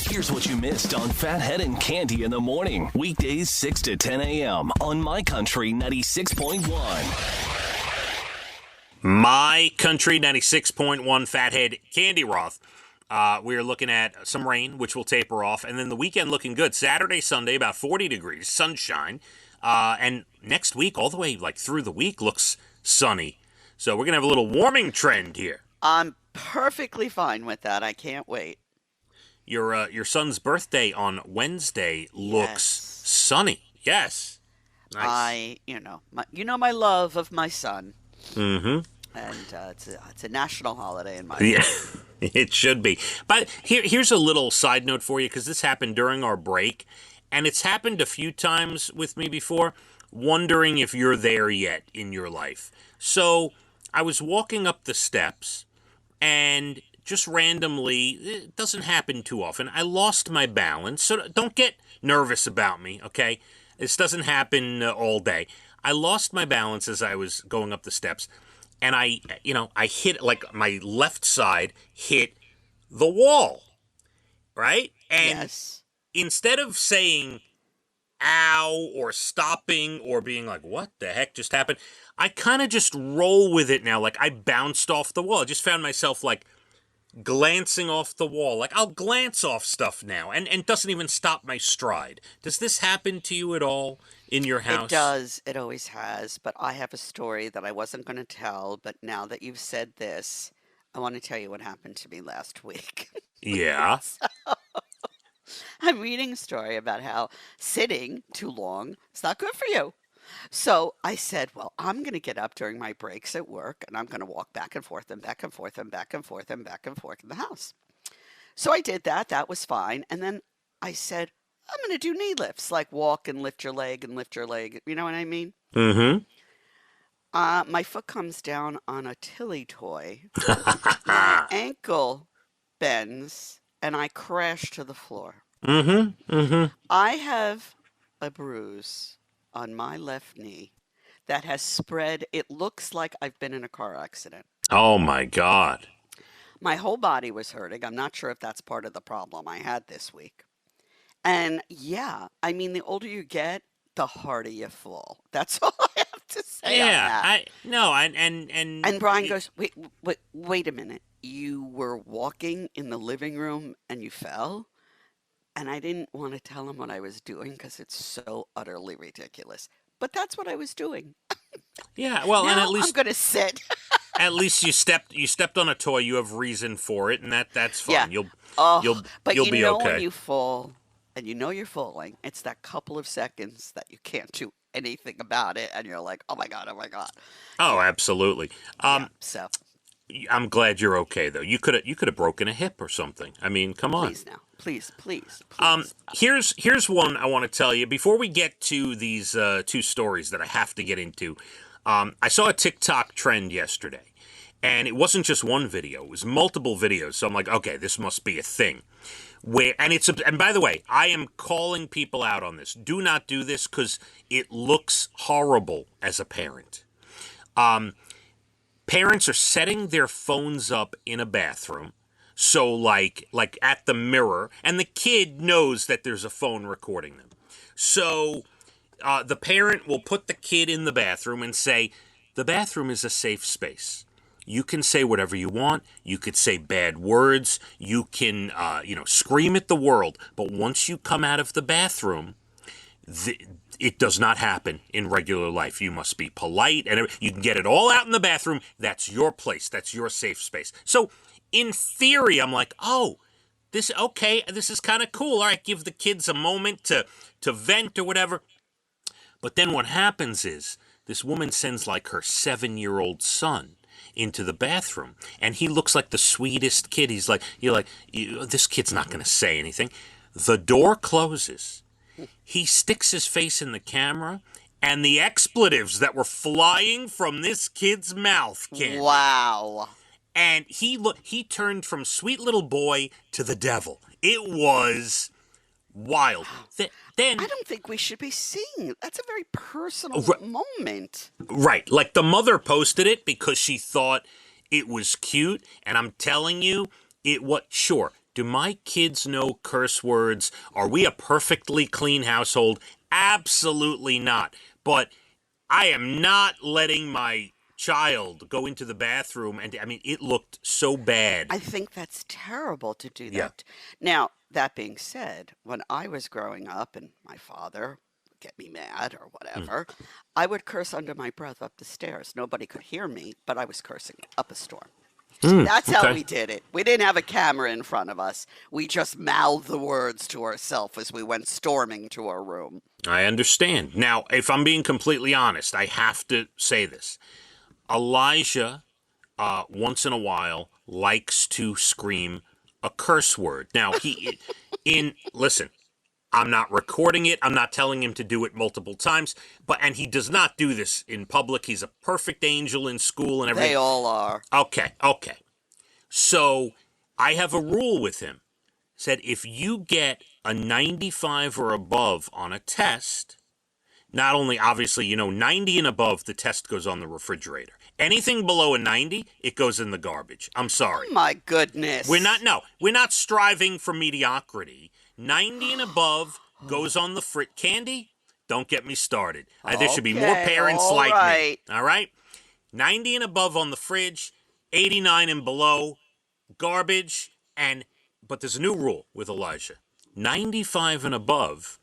Here's what you missed on Phathead and Cande in the morning. Weekdays 6 to 10 a.m. on My Country 96.1. My Country 96.1 Phathead, Cande Roth. We're looking at some rain, which will taper off, and then the weekend looking good. Saturday, Sunday, about 40 degrees, sunshine. And next week, all the way like through the week, looks sunny. So we're going to have a little warming trend here. I'm perfectly fine with that. I can't wait. Your son's birthday on Wednesday looks sunny. Yes. Nice. My love of my son. Mm-hmm. And it's a national holiday in my Yeah, it should be. But here's a little side note for you, because this happened during our break, and it's happened a few times with me before, wondering if you're there yet in your life. So I was walking up the steps, and just randomly, it doesn't happen too often, I lost my balance. So don't get nervous about me, okay? This doesn't happen all day. I lost my balance as I was going up the steps, and I hit, like, my left side hit the wall, right? And instead of saying ow or stopping or being like, what the heck just happened, I kind of just roll with it now. Like, I bounced off the wall. I just found myself, like, glancing off the wall. Like, I'll glance off stuff now, and doesn't even stop my stride. Does this happen to you at all in your house? It does. It always has. But I have a story that I wasn't going to tell. But now that you've said this, I want to tell you what happened to me last week. Yeah. I'm reading a story about how sitting too long is not good for you. So I said, well, I'm going to get up during my breaks at work, and I'm going to walk back and forth and back and forth and back and forth and back and forth in the house. So I did that. That was fine. And then I said, I'm going to do knee lifts, like walk and lift your leg and lift your leg. You know what I mean? Mm-hmm. My foot comes down on a Tilly toy. My ankle bends, and I crash to the floor. Mm-hmm. Mm-hmm. I have a bruise on my left knee that has spread. It looks like I've been in a car accident. Oh, my God. My whole body was hurting. I'm not sure if that's part of the problem I had this week. And yeah, I mean, the older you get, the harder you fall. That's all I have to say on that. And Brian goes, wait a minute. You were walking in the living room and you fell? And I didn't want to tell him what I was doing because it's so utterly ridiculous. But that's what I was doing. Yeah, well, now and at least I'm going to sit. At least you stepped on a toy. You have reason for it, and that's fine. Yeah. You'll but be you know okay. when you fall and you know you're falling, it's that couple of seconds that you can't do anything about it, and you're like, oh my God. Oh, absolutely. So I'm glad you're okay, though. You could have broken a hip or something. I mean, come on. Please now. Please. Here's one I want to tell you before we get to these two stories that I have to get into. I saw a TikTok trend yesterday, and it wasn't just one video; it was multiple videos. So I'm like, okay, this must be a thing. And by the way, I am calling people out on this. Do not do this because it looks horrible as a parent. Parents are setting their phones up in a bathroom. So like at the mirror, and the kid knows that there's a phone recording them. So the parent will put the kid in the bathroom and say, the bathroom is a safe space. You can say whatever you want. You could say bad words. You can, scream at the world. But once you come out of the bathroom, it does not happen in regular life. You must be polite, and you can get it all out in the bathroom. That's your place. That's your safe space. So in theory, I'm like, oh, this is kind of cool. All right, give the kids a moment to vent or whatever. But then what happens is this woman sends like her 7-year-old son into the bathroom, and he looks like the sweetest kid. He's like, this kid's not going to say anything. The door closes. He sticks his face in the camera, and the expletives that were flying from this kid's mouth came. Wow. And he turned from sweet little boy to the devil. It was wild. Then I don't think we should be seeing it. That's a very personal moment. Right. Like the mother posted it because she thought it was cute. And I'm telling you, sure, Do my kids know curse words? Are we a perfectly clean household? Absolutely not. But I am not letting my child go into the bathroom, and I mean, it looked so bad. I think that's terrible to do Yeah. that. Now, that being said, when I was growing up and my father would get me mad or Mm. whatever, I would curse under my breath up the stairs. Nobody could hear me, but I was cursing up a storm. That's how Okay. we did it. We didn't have a camera in front of us. We just mouthed the words to ourselves as we went storming to our room. I understand. Now, if I'm being completely honest, I have to say this. Elijah, once in a while, likes to scream a curse word. Now, listen, I'm not recording it. I'm not telling him to do it multiple times, and he does not do this in public. He's a perfect angel in school and everything. They all are. Okay. So I have a rule with him. Said if you get a 95 or above on a test, not only obviously, 90 and above, the test goes on the refrigerator. Anything below a 90, it goes in the garbage. I'm sorry. Oh my goodness. We're not striving for mediocrity. 90 and above goes on the fridge. Candy, don't get me started. There should be more Okay, parents all like right. me. All right? 90 and above on the fridge, 89 and below, garbage, but there's a new rule with Elijah. 95 and above,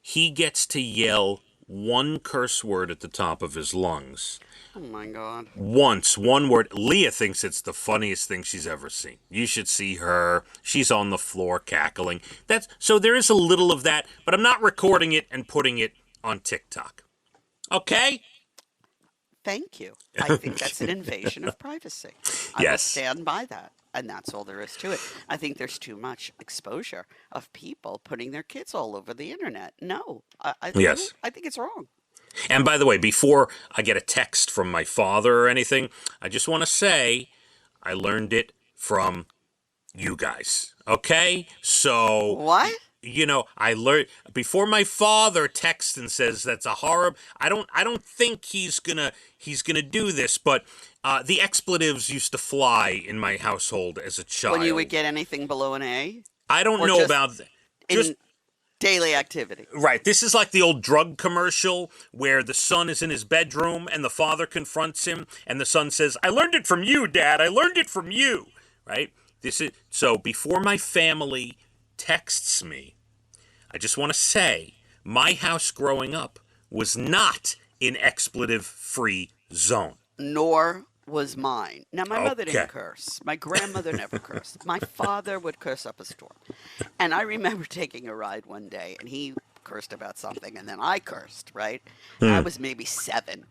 he gets to yell one curse word at the top of his lungs. Oh my God. Once, one word. Leah thinks it's the funniest thing she's ever seen. You should see her. She's on the floor cackling. So there is a little of that, but I'm not recording it and putting it on TikTok. Okay? Thank you. I think that's an invasion of privacy. I will Yes. stand by that. And that's all there is to it. I think there's too much exposure of people putting their kids all over the internet. No, Yes. I think it's wrong. And by the way, before I get a text from my father or anything, I just want to say I learned it from you guys. Okay? So, What? I learned before my father texts and says that's a horror. I don't think he's gonna do this, but the expletives used to fly in my household as a child. When you would get anything below an A? I don't Or know just about that. in daily activity. Right. This is like the old drug commercial where the son is in his bedroom and the father confronts him and the son says, "I learned it from you, Dad. I learned it from you." Right? So before my family texts me, I just want to say my house growing up was not an expletive-free zone. Nor was mine. Now, my mother Okay. didn't curse. My grandmother never cursed. My father would curse up a storm. And I remember taking a ride one day, and he cursed about something, and then I cursed, right? And I was maybe 7.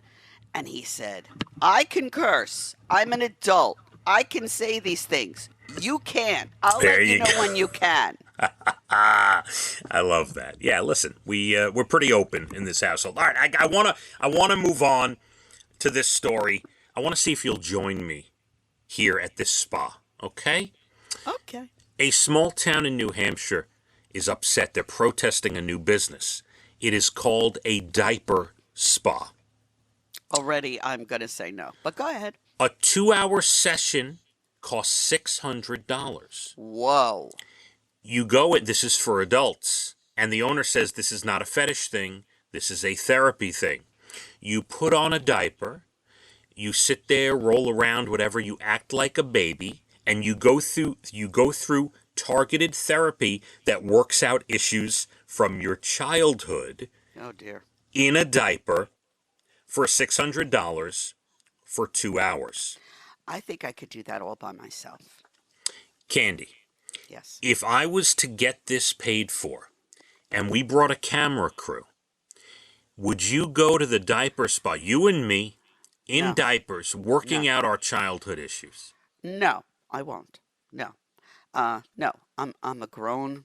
And he said, I can curse. I'm an adult. I can say these things. You can't. I'll There let you you know go. when you can. I love that. Yeah, listen, we're pretty open in this household. All right, I wanna move on to this story. I want to see if you'll join me here at this spa. Okay? Okay. A small town in New Hampshire is upset. They're protesting a new business. It is called a Diaper Spa. Already, I'm going to say no. But go ahead. A 2-hour session costs $600. Whoa. You go it. This is for adults, and the owner says this is not a fetish thing. This is a therapy thing. You put on a diaper, you sit there, roll around, whatever. You act like a baby, and you go through targeted therapy that works out issues from your childhood Oh, dear. in a diaper for $600 for 2 hours. I think I could do that all by myself. Candy, Yes. if I was to get this paid for and we brought a camera crew, would you go to the diaper spa, you and me, in No. diapers, working No. out our childhood issues? No, I won't. No. No. I'm a grown,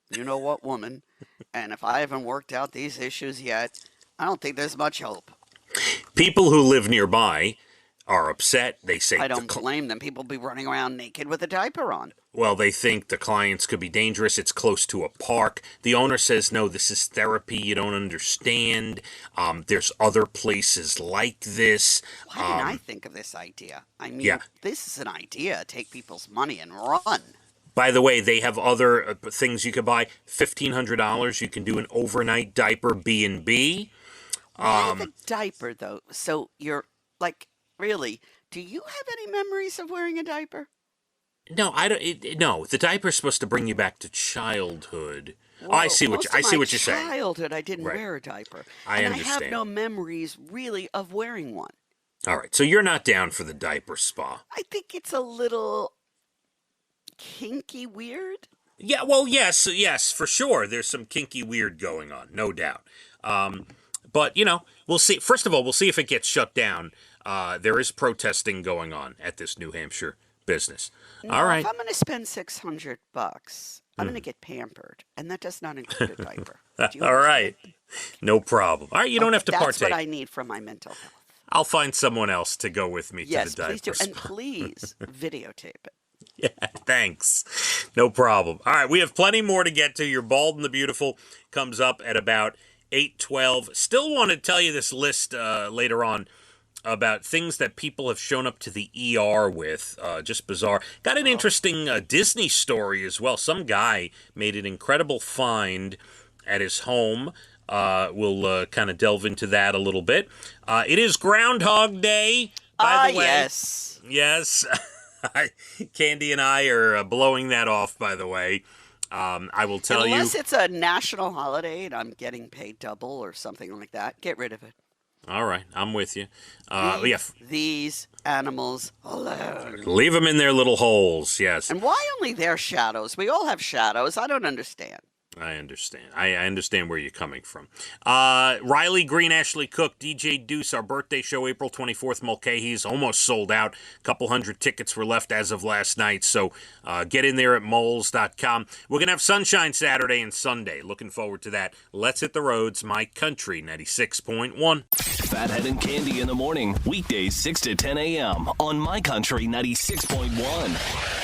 you know what woman, and if I haven't worked out these issues yet, I don't think there's much hope. People who live nearby are upset. They say I don't blame them. People be running around naked with a diaper on. well, they think the clients could be dangerous. It's close to a park. The owner says, no, this is therapy. You don't understand. There's other places like this. Why didn't I think of this idea? I mean, yeah. this is an idea. Take people's money and run. By the way, they have other things you could buy. $1,500. You can do an overnight diaper B&B. Why the diaper, though? So you're like, really, do you have any memories of wearing a diaper? No, I don't. No, the diaper's supposed to bring you back to childhood. Well, I see what you're saying. Childhood, I didn't Right. wear a diaper. I and understand. I have no memories really of wearing one. All right, so you're not down for the diaper spa. I think it's a little kinky weird. Yeah, well, yes, for sure. There's some kinky weird going on, no doubt. But we'll see. First of all, we'll see if it gets shut down. There is protesting going on at this New Hampshire business. No, All right. if I'm going to spend $600, I'm going to get pampered, and that does not include a diaper. Do you All understand? right. No problem. All right, you don't have to That's partake. what I need for my mental health. I'll find someone else to go with me Yes, to the diaper please do, spa. and please videotape it. Yeah, thanks. No problem. All right, we have plenty more to get to. Your Bald and the Beautiful comes up at about 8:12. Still want to tell you this list later on about things that people have shown up to the ER with. Just bizarre. Got an interesting Disney story as well. Some guy made an incredible find at his home. We'll kind of delve into that a little bit. It is Groundhog Day, by the way. Yes. Yes. Candy and I are blowing that off, by the way. I will tell Unless you. it's a national holiday and I'm getting paid double or something like that, get rid of it. All right, I'm with you. Leave these animals alone. Leave them in their little holes, yes. And why only their shadows? We all have shadows. I don't understand. I understand. I understand where you're coming from. Riley Green, Ashley Cook, DJ Deuce, our birthday show, April 24th, Mulcahy's, almost sold out. A couple hundred tickets were left as of last night, so get in there at moles.com. We're going to have sunshine Saturday and Sunday. Looking forward to that. Let's hit the roads. My Country 96.1. Phathead and Candy in the morning, weekdays 6 to 10 a.m. on My Country 96.1.